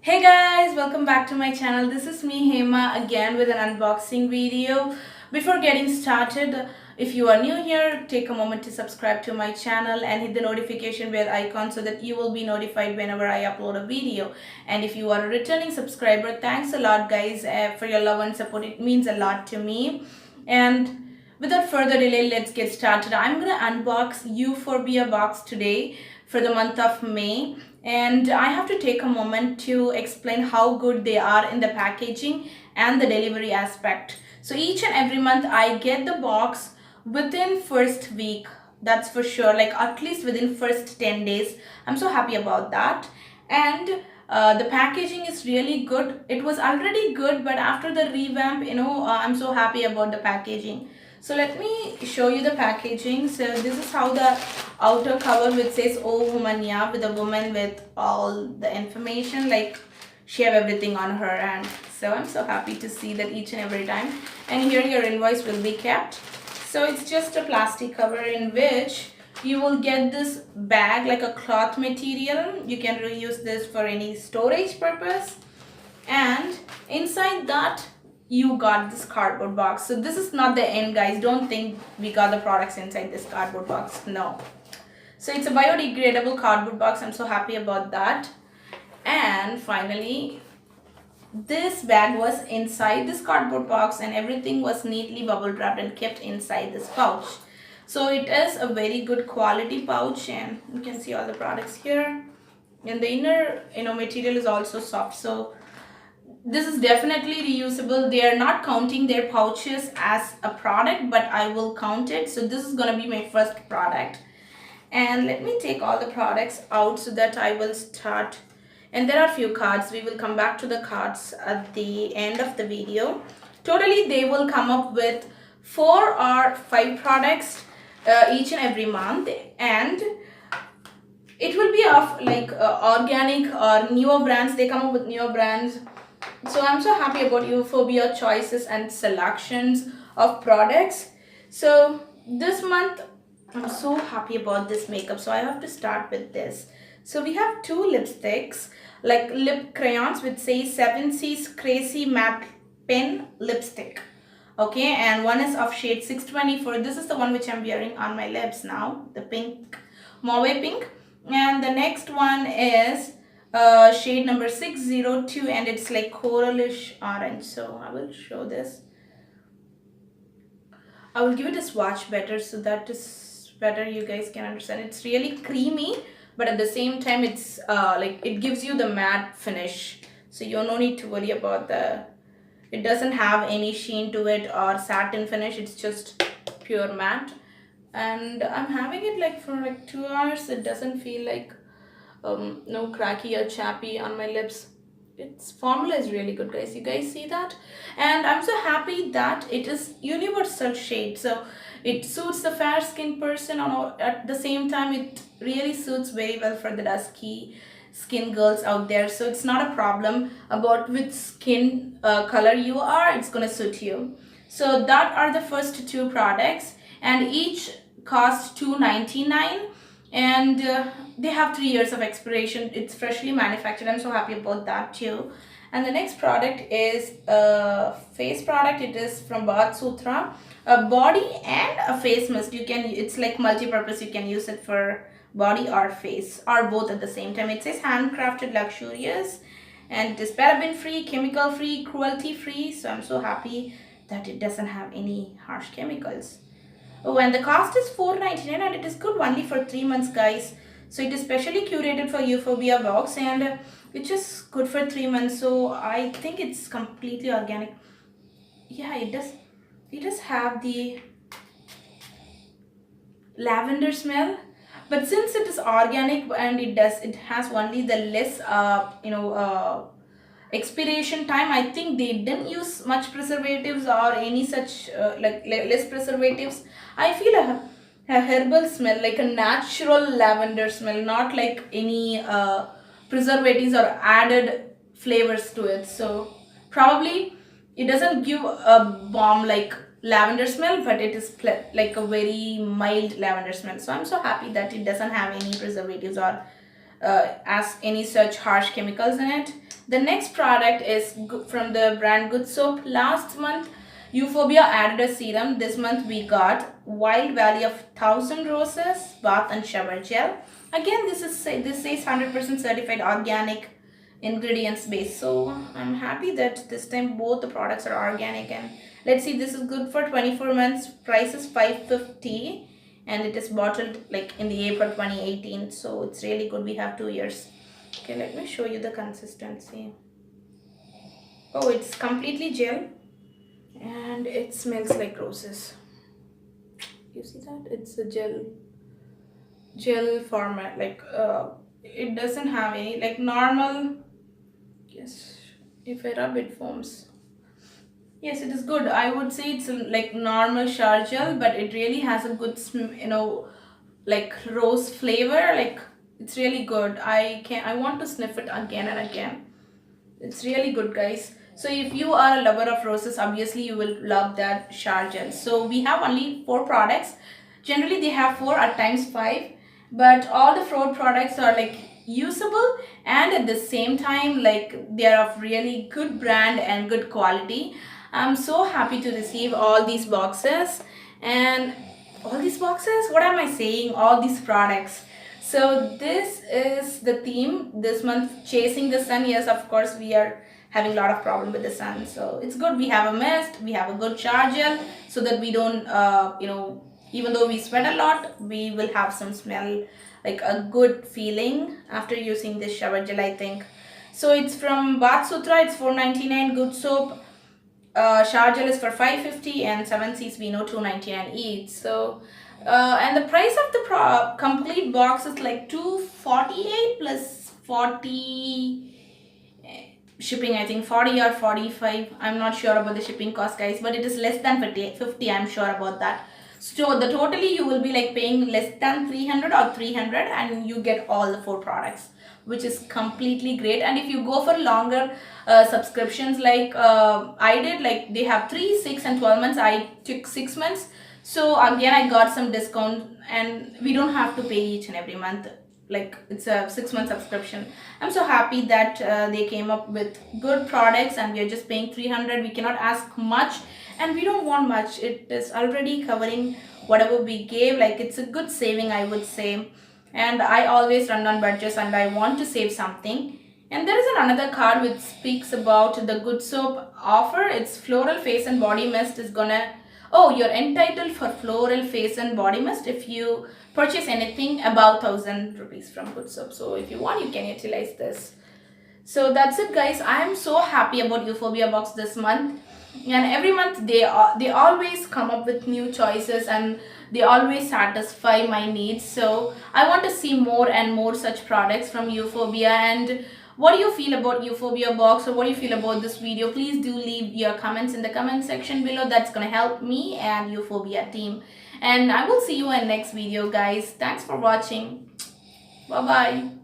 Hey guys, welcome back to my channel. This is me Hema again with an unboxing video. Before getting started, if you are new here, take a moment to subscribe to my channel and hit the notification bell icon so that you will be notified whenever I upload a video. And if you are a returning subscriber, thanks a lot guys for your love and support. It means a lot to me. And without further delay, let's get started. I'm gonna unbox Euphorbia Box today for the month of May, and I have to take a moment to explain how good they are in the packaging and the delivery aspect. So each and every month I get the box within first week, that's for sure, like at least within first 10 days. I'm so happy about that. And the packaging is really good. It was already good, but after the revamp, I'm so happy about the packaging. So let me show you the packaging. So this is how the outer cover, which says "Oh Woman Yeah," with a woman with all the information, like she have everything on her hand. So I'm so happy to see that each and every time. And here your invoice will be kept. So it's just a plastic cover in which you will get this bag, like a cloth material. You can reuse this for any storage purpose. And inside that you got this cardboard box. So this is not the end guys, don't think we got the products inside this cardboard box, no. So it's a biodegradable cardboard box. I'm so happy about that. And finally, this bag was inside this cardboard box and everything was neatly bubble wrapped and kept inside this pouch. So it is a very good quality pouch, and you can see all the products here. And the inner material is also soft. So this is definitely reusable. They are not counting their pouches as a product, but I will count it. So this is going to be my first product. And let me take all the products out so that I will start. And there are a few cards. We will come back to the cards at the end of the video. Totally they will come up with 4 or 5 products each and every month, and it will be of like organic or newer brands. They come up with newer brands. So I'm so happy about Euphobria choices and selections of products. So this month I'm so happy about this makeup, so I have to start with this. So we have 2 lipsticks, like lip crayons, which says 7C's Crazy Matte Pen Lipstick. Okay, and one is of shade 624. This is the one which I'm wearing on my lips now, the pink, mauve pink. And the next one is shade number 602, and it's like coralish orange. So I will show this. I will give it a swatch better so that is better you guys can understand. It's really creamy, but at the same time it's like it gives you the matte finish. So you no need to worry about it doesn't have any sheen to it or satin finish. It's just pure matte. And I'm having it like for like 2 hours. It doesn't feel like no cracky or chappy on my lips. Its formula is really good guys, you guys see that. And I'm so happy that it is universal shade, so it suits the fair skin person. At the same time it really suits very well for the dusky skin girls out there. So it's not a problem about which skin color you are, it's gonna suit you. So that are the first 2 products, and each cost $2.99, and they have 3 years of expiration. It's freshly manufactured. I'm so happy about that too. And the next product is a face product. It is from Sutra, a body and a face mist. It's like multi-purpose. You can use it for body or face or both at the same time. It says handcrafted luxurious, and it is paraben free, chemical free, cruelty free. So I'm so happy that it doesn't have any harsh chemicals. Oh, and the cost is $4.99, and it is good only for 3 months guys. So it is specially curated for Euphorbia Box, and which is good for 3 months. So I think it's completely organic. Yeah, it does have the lavender smell, but since it is organic and it has only the less expiration time, I think they didn't use much preservatives or any such less preservatives. I feel a herbal smell, like a natural lavender smell, not like any preservatives or added flavors to it. So probably it doesn't give a bomb like lavender smell, but it is like a very mild lavender smell. So I'm so happy that it doesn't have any preservatives or as any such harsh chemicals in it. The next product is from the brand Good Soap. Last month Euphobia added a serum. This month we got Wild Valley of 1000 Roses bath and shower gel. Again, this says 100% certified organic ingredients base, so I'm happy that this time both the products are organic. And let's see, this is good for 24 months. Price is $550 and it is bottled like in the April 2018, so it's really good. We have 2 years. Okay, let me show you the consistency. Oh, it's completely gel and it smells like roses. You see that? It's a gel format, like it doesn't have any like normal. Yes, if I rub it foams. Yes, it is good. I would say it's like normal shower gel, but it really has a good like rose flavor. Like it's really good. I want to sniff it again and again. It's really good, guys. So if you are a lover of roses, obviously you will love that shower gel. So we have only 4 products. Generally they have 4, at times 5, but all the 4 products are like usable and at the same time like they are of really good brand and good quality. I'm so happy to receive all these boxes, and all these boxes, what am I saying, all these products. So this is the theme this month, chasing the sun. Yes, of course we are having a lot of problem with the sun, so it's good we have a mist, we have a good shower gel, so that we don't even though we sweat a lot, we will have some smell, like a good feeling after using this shower gel, I think. So it's from Sutra, it's $4.99. Good Soap shower gel is for $5.50 and 7Cs we know $2.99 each. So and the price of the complete box is like $248 plus 40 shipping, I think 40 or 45. I'm not sure about the shipping cost, guys, but it is less than 50. I'm sure about that. So the totally you will be like paying less than 300 or 300 and you get all the 4 products, which is completely great. And if you go for longer subscriptions like I did, like they have 3, 6 and 12 months. I took 6 months, so again I got some discount and we don't have to pay each and every month, like it's a 6-month subscription. I'm so happy that they came up with good products and we are just paying 300. We cannot ask much and we don't want much. It is already covering whatever we gave. Like it's a good saving, I would say. And I always run on budgets and I want to save something. And there is another card which speaks about the Good Soap offer. It's floral face and body mist is gonna, oh, you're entitled for floral face and body mist if you purchase anything above 1000 rupees from Good Soap. So if you want, you can utilize this. So that's it, guys. I am so happy about Euphobia Box this month. And every month they always come up with new choices and they always satisfy my needs. So I want to see more and more such products from Euphobia. And what do you feel about Euphobia Box, or what do you feel about this video? Please do leave your comments in the comment section below. That's going to help me and Euphobia team. And I will see you in next video, guys. Thanks for watching. Bye bye.